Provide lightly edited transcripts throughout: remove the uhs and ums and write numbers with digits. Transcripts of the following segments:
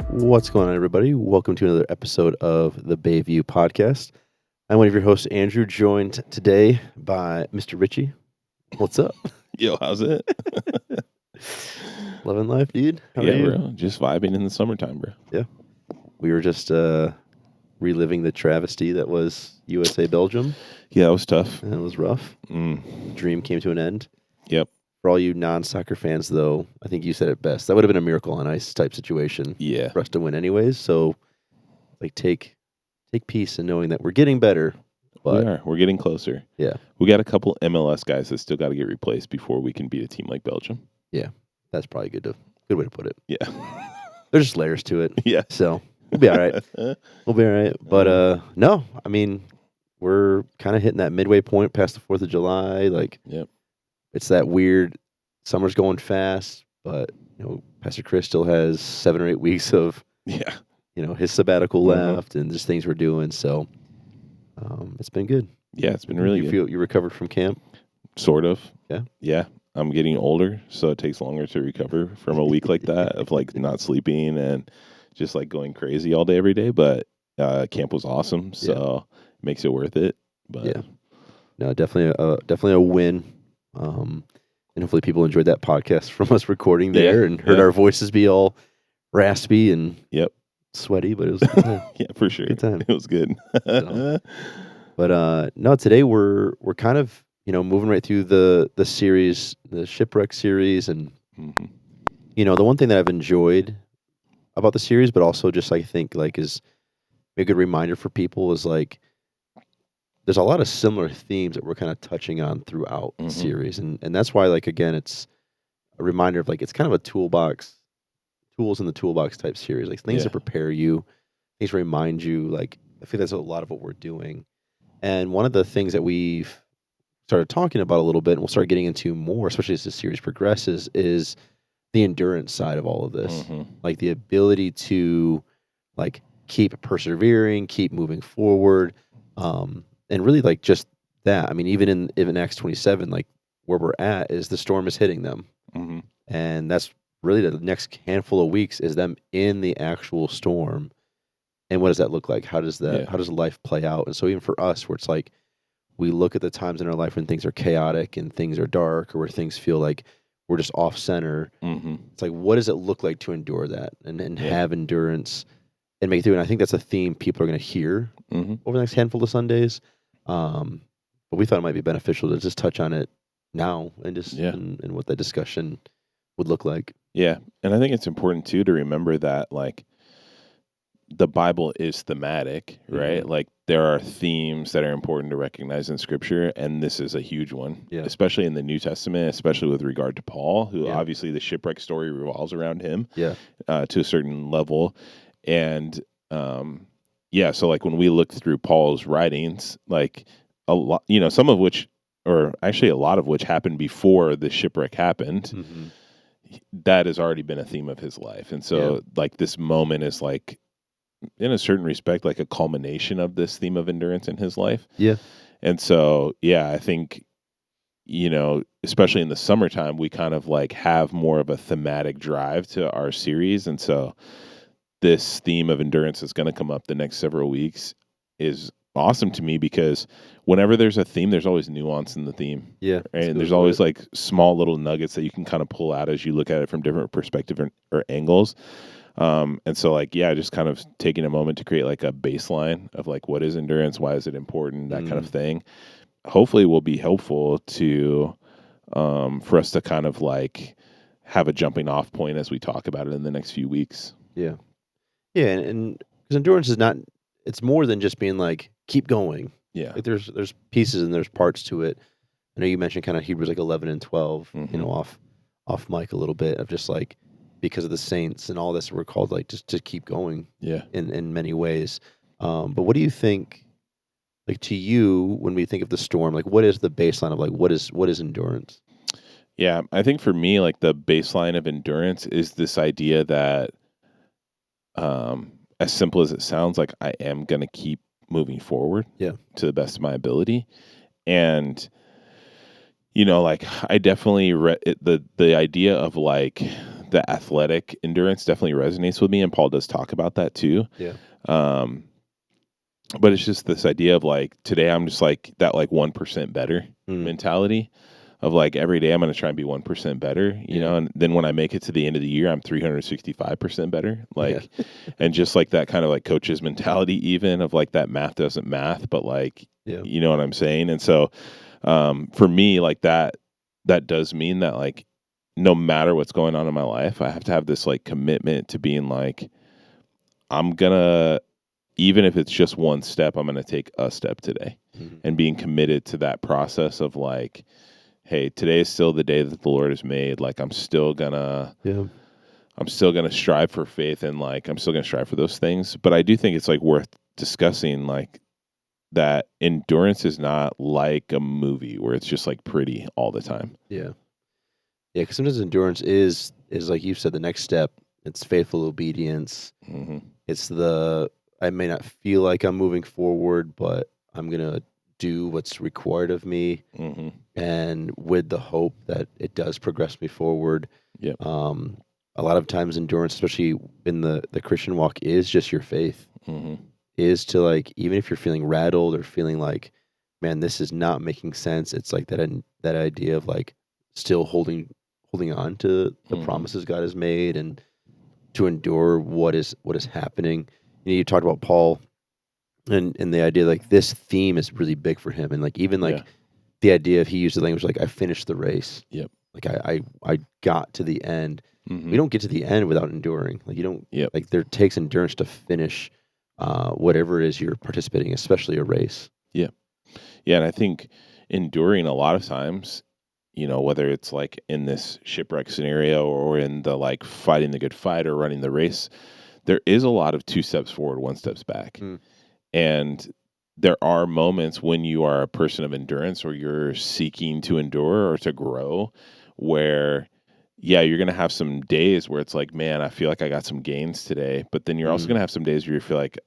What's going on, everybody? Welcome to another episode of the Bayview Podcast. I'm one of your hosts, Andrew, joined today by Mr. Richie. What's up? Yo, how's it? Loving life, dude. How are you? Bro. Just vibing in the summertime, bro. Yeah. We were just reliving the travesty that was USA Belgium. Yeah, it was tough. And it was rough. The dream came to an end. Yep. For all you non-soccer fans, though, I think you said it best. That would have been a miracle on ice type situation Yeah. for us to win anyways. So, like, take peace in knowing that we're getting better. But We are. We're getting closer. Yeah. We got a couple MLS guys that still got to get replaced before we can beat a team like Belgium. Yeah. That's probably good way to put it. Yeah. There's just layers to it. Yeah. So we'll be all right. But no, I mean, we're kind of hitting that midway point past the 4th of July. Like, Yep. It's that weird summer's going fast, but Pastor Chris still has 7 or 8 weeks of Yeah. His sabbatical left and just things we're doing. So it's been good. Yeah, it's been really you good. feel you recovered from camp? Sort of. Yeah. Yeah. I'm getting older, so it takes longer to recover from a week like that of like not sleeping and just like going crazy all day every day. But camp was awesome, so it makes it worth it. But Yeah. No, definitely a win. And hopefully people enjoyed that podcast from us recording there and heard our voices be all raspy and sweaty, but it was a good time. Yeah, for sure. Good time. It was good. So, but no, today we're kind of moving right through the series, the shipwreck series, and the one thing that I've enjoyed about the series, but also just I think like is a good reminder for people is like there's a lot of similar themes that we're kind of touching on throughout the series, and that's why like again it's a reminder of like it's kind of a tools in the toolbox type series, like things to prepare you, things to remind you. Like I think that's a lot of what we're doing. And one of the things that we've started talking about a little bit, and we'll start getting into more, especially as the series progresses, is the endurance side of all of this. Like the ability to like keep persevering, keep moving forward, and really like just that. I mean, even in Acts 27, like where we're at is the storm is hitting them, and that's really the next handful of weeks is them in the actual storm. And what does that look like? How does life play out? And so even for us, where it's like we look at the times in our life when things are chaotic and things are dark, or where things feel like we're just off center. It's like, what does it look like to endure that and have endurance and make it through? And I think that's a theme people are going to hear over the next handful of Sundays. But we thought it might be beneficial to just touch on it now and just and what that discussion would look like. Yeah. And I think it's important too to remember that like the Bible is thematic, right? Like there are themes that are important to recognize in Scripture, and this is a huge one, especially in the New Testament, especially with regard to Paul, who obviously the shipwreck story revolves around him to a certain level. And so like when we look through Paul's writings, like a lot, some of which, or actually a lot of which happened before the shipwreck happened, that has already been a theme of his life. And so like this moment is like, in a certain respect, like a culmination of this theme of endurance in his life. Yeah. And so, I think, especially in the summertime, we kind of like have more of a thematic drive to our series. And so this theme of endurance that's going to come up the next several weeks is awesome to me because whenever there's a theme, there's always nuance in the theme. Yeah. Right? And there's always like small little nuggets that you can kind of pull out as you look at it from different perspectives or angles. And so like, just kind of taking a moment to create like a baseline of like, what is endurance? Why is it important? That kind of thing. Hopefully will be helpful to, for us to kind of like have a jumping off point as we talk about it in the next few weeks. Yeah. Yeah. And because endurance is not, it's more than just being like, keep going. Yeah. Like there's pieces and there's parts to it. I know you mentioned kind of Hebrews like 11 and 12, off mic a little bit of just like, because of the saints and all this, we're called like just to keep going in many ways. But what do you think, like to you, when we think of the storm, like what is the baseline of like, what is endurance? Yeah, I think for me, like the baseline of endurance is this idea that, as simple as it sounds, like I am going to keep moving forward to the best of my ability. And, like I definitely the idea of like the athletic endurance definitely resonates with me, and Paul does talk about that too. Yeah. But it's just this idea of like today I'm just like that like 1% better mentality of like every day I'm going to try and be 1% better, you know, and then when I make it to the end of the year, I'm 365% better. Like, and just like that kind of like coach's mentality, even of like that math doesn't math, but like, you know what I'm saying? And so, for me, like that does mean that like, no matter what's going on in my life, I have to have this like commitment to being like, I'm gonna, even if it's just one step, I'm gonna take a step today, and being committed to that process of like, hey, today is still the day that the Lord has made. Like I'm still gonna strive for faith, and like I'm still gonna strive for those things. But I do think it's like worth discussing like that endurance is not like a movie where it's just like pretty all the time. Yeah. Yeah, because sometimes endurance is like you said, the next step. It's faithful obedience. It's I may not feel like I'm moving forward, but I'm gonna do what's required of me, and with the hope that it does progress me forward. Yeah. A lot of times, endurance, especially in the Christian walk, is just your faith. Is to like, even if you're feeling rattled or feeling like, man, this is not making sense. It's like that idea of like still holding on to the promises God has made, and to endure what is happening. You talked about Paul and the idea like this theme is really big for him, and like even like the idea of he used the language like I finished the race. Yep. Like I got to the end. We don't get to the end without enduring. Like you don't. Like there takes endurance to finish whatever it is you're participating, especially a race. Yeah. Yeah, and I think enduring a lot of times, you know, whether it's like in this shipwreck scenario or in the like fighting the good fight or running the race, there is a lot of 2 steps forward, 1 steps back. And there are moments when you are a person of endurance or you're seeking to endure or to grow where, yeah, you're going to have some days where it's like, man, I feel like I got some gains today. But then you're also going to have some days where you feel like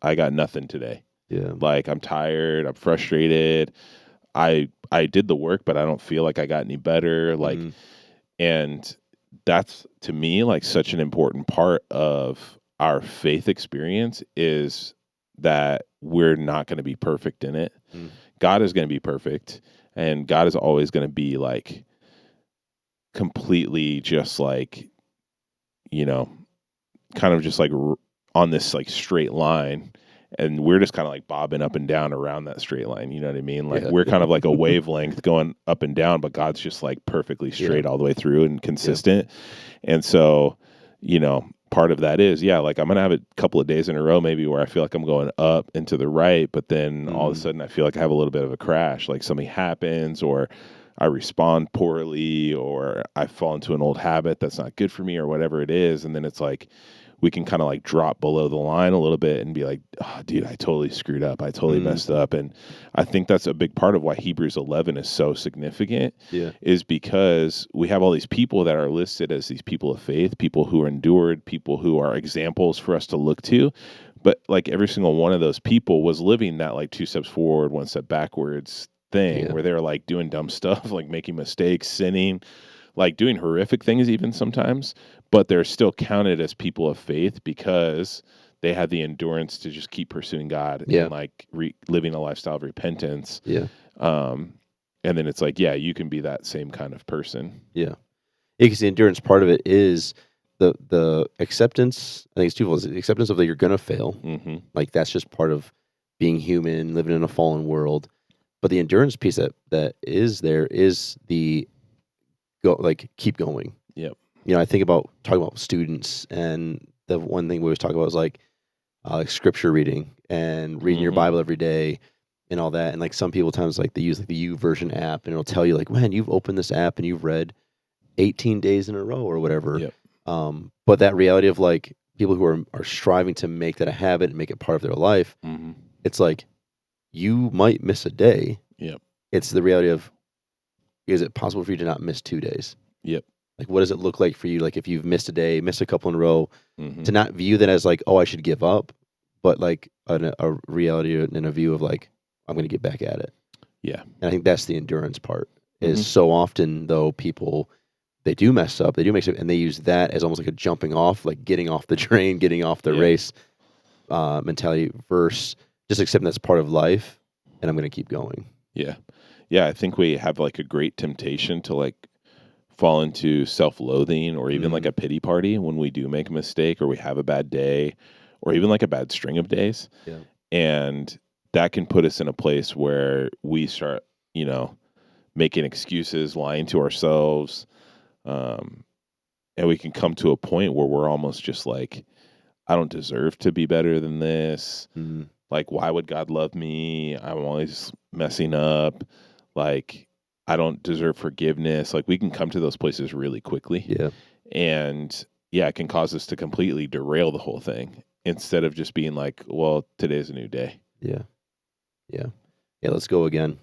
I got nothing today. Yeah. Like I'm tired, I'm frustrated. I did the work, but I don't feel like I got any better. Like, and that's to me like such an important part of our faith experience is that we're not going to be perfect in it. God is going to be perfect, and God is always going to be like completely just like, you know, kind of just like on this like straight line. And we're just kind of like bobbing up and down around that straight line. You know what I mean? Like we're kind of like a wavelength going up and down, but God's just like perfectly straight all the way through and consistent. And so, you know, part of that is, like I'm going to have a couple of days in a row maybe where I feel like I'm going up and to the right, but then all of a sudden I feel like I have a little bit of a crash, like something happens or I respond poorly or I fall into an old habit that's not good for me or whatever it is. And then it's like, we can kind of like drop below the line a little bit and be like, oh, dude, I totally screwed up. I totally messed up. And I think that's a big part of why Hebrews 11 is so significant is because we have all these people that are listed as these people of faith, people who are endured, people who are examples for us to look to. But like every single one of those people was living that like 2 steps forward, 1 step backwards thing where they're like doing dumb stuff, like making mistakes, sinning, like doing horrific things even sometimes, but they're still counted as people of faith because they had the endurance to just keep pursuing God and like living a lifestyle of repentance. And then it's like, you can be that same kind of person. Because the endurance part of it is the acceptance. I think it's twofold. The acceptance of that you're gonna fail. Like that's just part of being human, living in a fallen world. But the endurance piece that is there is the keep going. You know, I think about talking about students, and the one thing we always talk about is like scripture reading and reading your Bible every day and all that. And like some people times like they use like the YouVersion app, and it'll tell you like, man, you've opened this app and you've read 18 days in a row or whatever. But that reality of like people who are striving to make that a habit and make it part of their life, it's like you might miss a day. It's the reality of, is it possible for you to not miss 2 days? Like, what does it look like for you? Like, if you've missed a day, missed a couple in a row, to not view that as like, oh, I should give up, but like a reality and a view of like, I'm going to get back at it. And I think that's the endurance part. is so often, though, people, they do mess up, and they use that as almost like a jumping off, like getting off the train, getting off the race mentality versus just accepting that's part of life, and I'm going to keep going. Yeah. Yeah, I think we have like a great temptation to like fall into self-loathing or even like a pity party when we do make a mistake or we have a bad day or even like a bad string of days. Yeah. And that can put us in a place where we start, making excuses, lying to ourselves. And we can come to a point where we're almost just like, I don't deserve to be better than this. Like, why would God love me? I'm always messing up. Like, I don't deserve forgiveness. Like, we can come to those places really quickly. Yeah. And it can cause us to completely derail the whole thing instead of just being like, well, today's a new day. Yeah. Yeah. Yeah. Let's go again.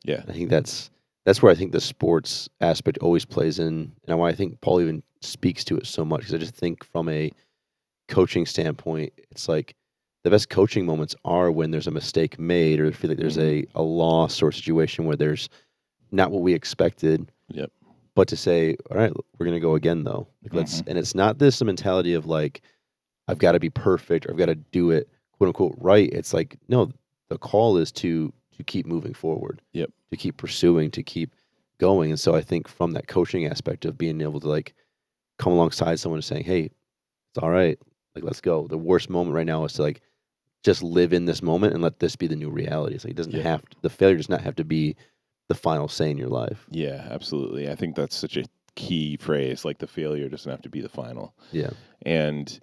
Yeah. I think that's where I think the sports aspect always plays in, and why I think Paul even speaks to it so much. Because I just think from a coaching standpoint, it's like the best coaching moments are when there's a mistake made or feel like there's a loss or situation where there's not what we expected. Yep. But to say, all right, we're going to go again though. Like and it's not this mentality of like, I've got to be perfect or I've got to do it quote unquote right. It's like, no, the call is to keep moving forward. Yep. To keep pursuing, to keep going. And so I think from that coaching aspect of being able to like come alongside someone and saying, hey, it's all right. Like, let's go. The worst moment right now is to like just live in this moment and let this be the new reality. It's like it doesn't have to, the failure does not have to be the final say in your life. Yeah, absolutely. I think that's such a key phrase. Like the failure doesn't have to be the final. Yeah. And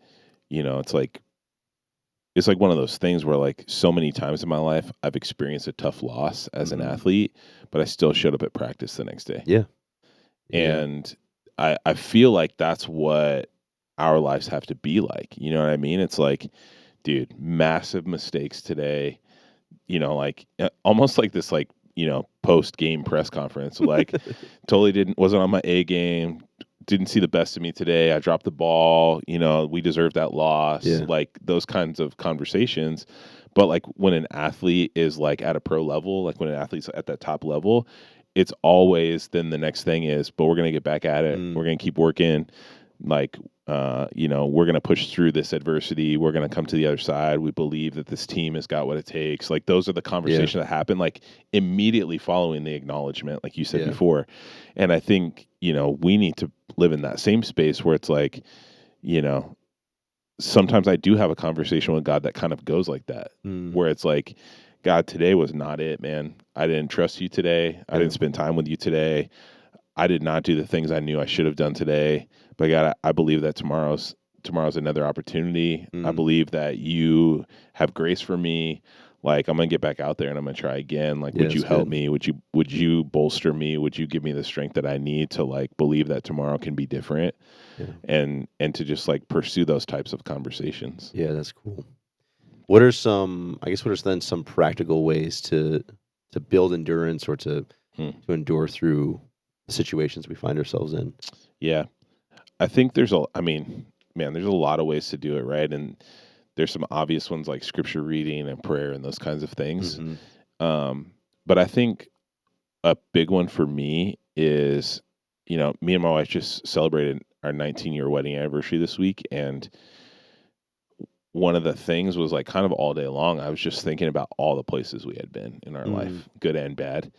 it's like one of those things where like so many times in my life I've experienced a tough loss as an athlete, but I still showed up at practice the next day. Yeah. And I feel like that's what our lives have to be like. You know what I mean? It's like, dude, massive mistakes today, like almost like this, like, post game press conference, like totally wasn't on my A game, didn't see the best of me today. I dropped the ball, we deserved that loss, like those kinds of conversations. But like when an athlete is like at a pro level, like when an athlete's at that top level, it's always then the next thing is, but we're going to get back at it. We're going to keep working. Like, we're going to push through this adversity. We're going to come to the other side. We believe that this team has got what it takes. Like those are the conversations that happen like immediately following the acknowledgement, like you said before. And I think, we need to live in that same space where it's like, sometimes I do have a conversation with God that kind of goes like that, where it's like, God, today was not it, man. I didn't trust you today. I didn't spend time with you today. I did not do the things I knew I should have done today. But God, I believe that tomorrow's another opportunity. I believe that you have grace for me. Like I'm gonna get back out there and I'm gonna try again. Like, would you help me? Would you bolster me? Would you give me the strength that I need to like believe that tomorrow can be different? And to just like pursue those types of conversations. Yeah, that's cool. What are some practical ways to build endurance or to endure through the situations we find ourselves in? Yeah. I think there's a lot of ways to do it, right? And there's some obvious ones like scripture reading and prayer and those kinds of things. But I think a big one for me is, me and my wife just celebrated our 19-year wedding anniversary this week. And one of the things was like kind of all day long, I was just thinking about all the places we had been in our life, good and bad,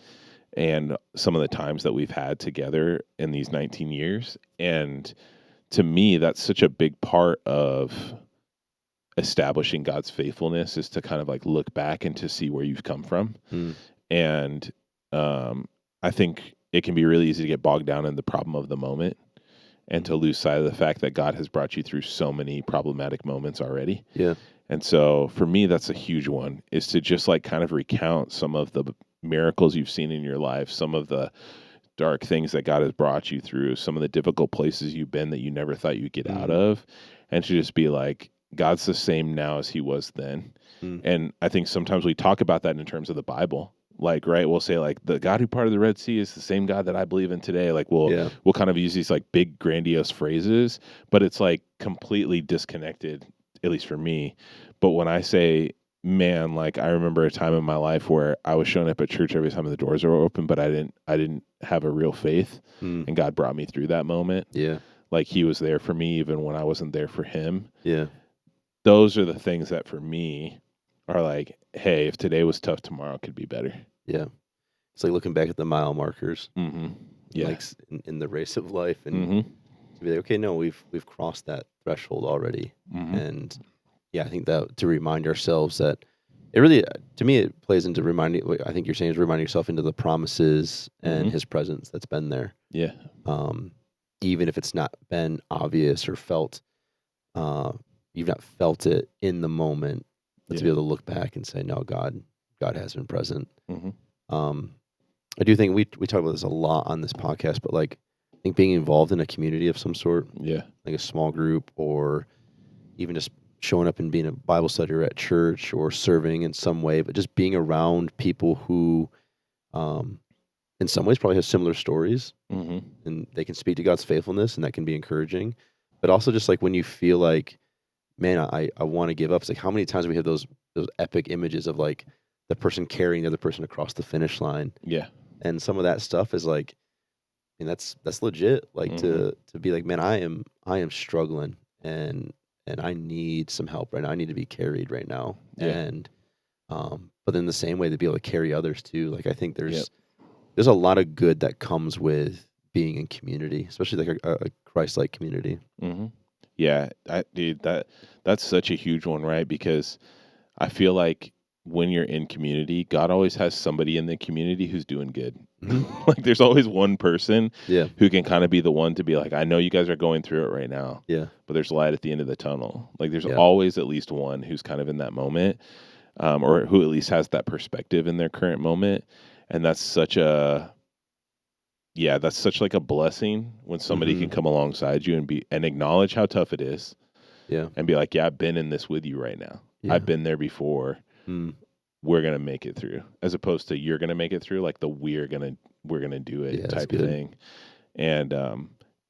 and some of the times that we've had together in these 19 years. And to me, that's such a big part of establishing God's faithfulness is to kind of like look back and to see where you've come from. And I think it can be really easy to get bogged down in the problem of the moment and to lose sight of the fact that God has brought you through so many problematic moments already. Yeah. And so for me, that's a huge one, is to just like kind of recount some of the miracles you've seen in your life, some of the dark things that God has brought you through, some of the difficult places you've been that you never thought you'd get out of, and to just be like, God's the same now as he was then. And I think sometimes we talk about that in terms of the Bible. Like, right, we'll say like the God who parted the Red Sea is the same God that I believe in today. Like we'll kind of use these like big grandiose phrases, but it's like completely disconnected, at least for me. But when I say man, like I remember a time in my life where I was showing up at church every time the doors were open, but I didn't have a real faith, and God brought me through that moment. Yeah. Like he was there for me even when I wasn't there for him. Yeah. Those are the things that for me are like, hey, if today was tough, tomorrow could be better. Yeah. It's like looking back at the mile markers. Yeah. Like in the race of life, and to be like, okay, no, we've crossed that threshold already. And yeah, I think that to remind ourselves that it really, to me, it plays into reminding, what I think you're saying is reminding yourself into the promises and his presence that's been there. Yeah. Even if it's not been obvious or felt, you've not felt it in the moment, but to be able to look back and say, no, God has been present. I do think we talk about this a lot on this podcast, but like, I think being involved in a community of some sort, Yeah. like a small group, or even just showing up and being a Bible study or at church or serving in some way, but just being around people who, in some ways probably have similar stories, and they can speak to God's faithfulness, and that can be encouraging. But also just like when you feel like, man, I want to give up. It's like, how many times we have those epic images of like the person carrying the other person across the finish line. Yeah. And some of that stuff is like, and that's legit. Like to be like, man, I am struggling, and I need some help right now. I need to be carried right now. Yeah. And but in the same way to be able to carry others too. Like I think there's a lot of good that comes with being in community, especially like a Christ-like community. Yeah, dude, that's such a huge one, right? Because I feel like when you're in community, God always has somebody in the community who's doing good. Like there's always one person who can kind of be the one to be like, I know you guys are going through it right now, but there's light at the end of the tunnel. Like there's always at least one who's kind of in that moment, or who at least has that perspective in their current moment. And that's such like a blessing when somebody can come alongside you and acknowledge how tough it is. Yeah. And be like, yeah, I've been in this with you right now. Yeah. I've been there before. We're going to make it through, as opposed to you're going to make it through, like the we're going to do it type of thing. And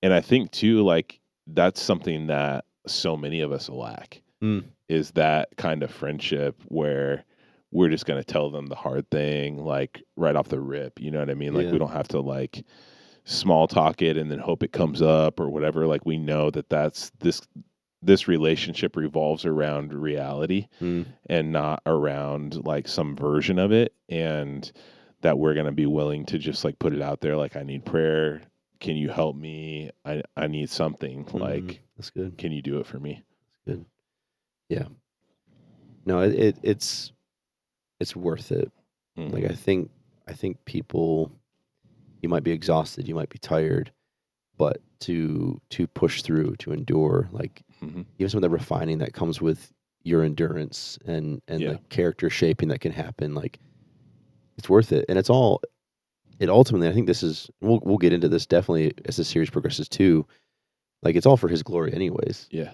I think too, like that's something that so many of us lack is that kind of friendship where we're just going to tell them the hard thing, like right off the rip. You know what I mean? Like we don't have to like small talk it and then hope it comes up or whatever. Like we know that's this relationship revolves around reality and not around like some version of it, and that we're going to be willing to just like put it out there. Like, I need prayer. Can you help me? I need something. Like, that's good. Can you do it for me? That's good. Yeah. No, it's worth it. Like, I think people, you might be exhausted, you might be tired, but to push through, to endure, like even some of the refining that comes with your endurance and the character shaping that can happen, like it's worth it. And it ultimately, I think this is, we'll get into this definitely as the series progresses too. Like it's all for his glory anyways. Yeah.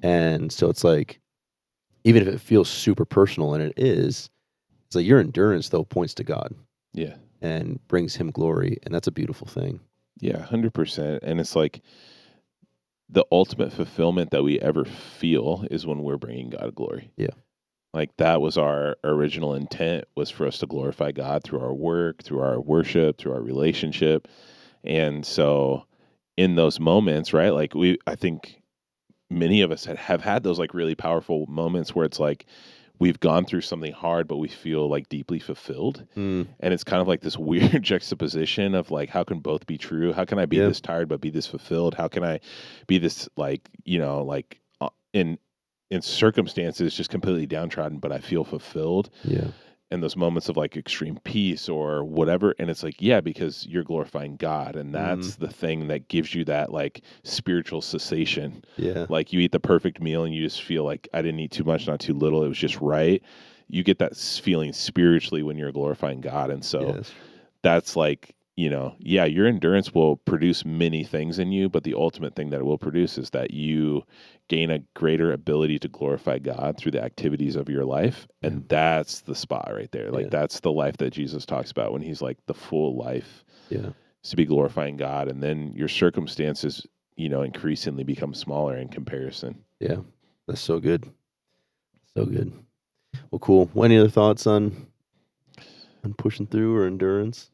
And so it's like, even if it feels super personal, and it is, it's like your endurance though points to God. Yeah. And brings him glory. And that's a beautiful thing. Yeah, 100%. And it's like the ultimate fulfillment that we ever feel is when we're bringing God glory. Yeah. Like that was our original intent, was for us to glorify God through our work, through our worship, through our relationship. And so in those moments, right, like I think many of us have had those like really powerful moments where it's like we've gone through something hard, but we feel like deeply fulfilled. And it's kind of like this weird juxtaposition of like, how can both be true? How can I be this tired, but be this fulfilled? How can I be this like, like in circumstances just completely downtrodden, but I feel fulfilled? Yeah. And those moments of like extreme peace or whatever. And it's like, yeah, because you're glorifying God. And that's the thing that gives you that like spiritual cessation. Yeah. Like you eat the perfect meal and you just feel like I didn't eat too much, not too little. It was just right. You get that feeling spiritually when you're glorifying God. And so that's like, your endurance will produce many things in you, but the ultimate thing that it will produce is that you gain a greater ability to glorify God through the activities of your life. And that's the spot right there. Like that's the life that Jesus talks about when he's like the full life is to be glorifying God. And then your circumstances, increasingly become smaller in comparison. Yeah. That's so good. So good. Well, cool. Well, any other thoughts on pushing through or endurance?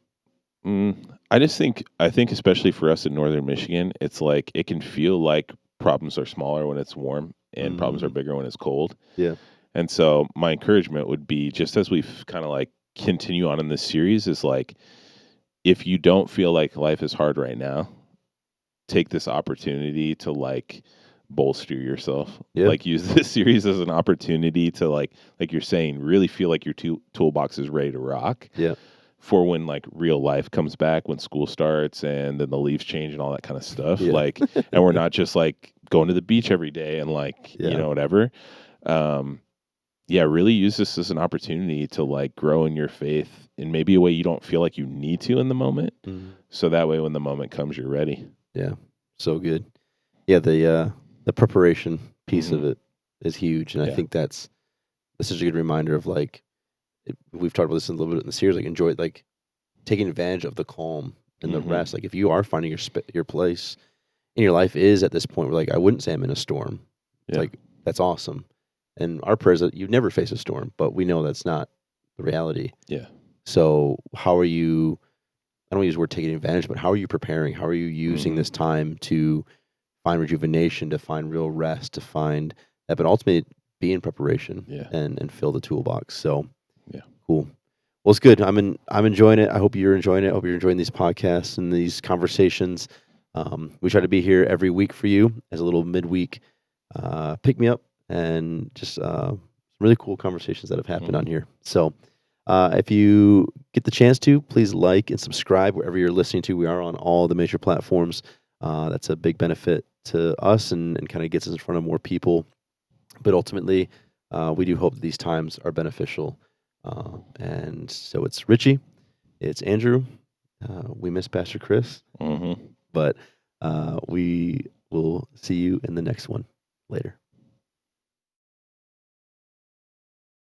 I think especially for us in northern Michigan, it's like it can feel like problems are smaller when it's warm and problems are bigger when it's cold. Yeah. And so my encouragement would be, just as we've kind of like continue on in this series, is like, if you don't feel like life is hard right now, take this opportunity to like bolster yourself. Yeah. Like, use this series as an opportunity to like you're saying, really feel like your toolbox is ready to rock. Yeah. For when like real life comes back, when school starts and then the leaves change and all that kind of stuff. Yeah. Like, and we're not just like going to the beach every day and like, you know, whatever. Yeah, really use this as an opportunity to like grow in your faith in maybe a way you don't feel like you need to in the moment. So that way, when the moment comes, you're ready. Yeah. So good. Yeah. The preparation piece of it is huge. And I think that's such a good reminder of like, we've talked about this a little bit in the series, like enjoy, like taking advantage of the calm and the rest. Like if you are finding your place in your life is at this point where like, I wouldn't say I'm in a storm. It's like, that's awesome. And our prayers that you never face a storm, but we know that's not the reality. Yeah. So how are you, I don't want to use the word taking advantage, but how are you preparing? How are you using this time to find rejuvenation, to find real rest, to find that, but ultimately be in preparation and fill the toolbox. So cool. Well, it's good. I'm enjoying it. I hope you're enjoying it. I hope you're enjoying these podcasts and these conversations. We try to be here every week for you as a little midweek pick me up and just some really cool conversations that have happened on here. So if you get the chance to, please like and subscribe wherever you're listening to. We are on all the major platforms. That's a big benefit to us and kind of gets us in front of more people. But ultimately, we do hope that these times are beneficial. And so it's Richie, it's Andrew. We miss Pastor Chris, but we will see you in the next one later.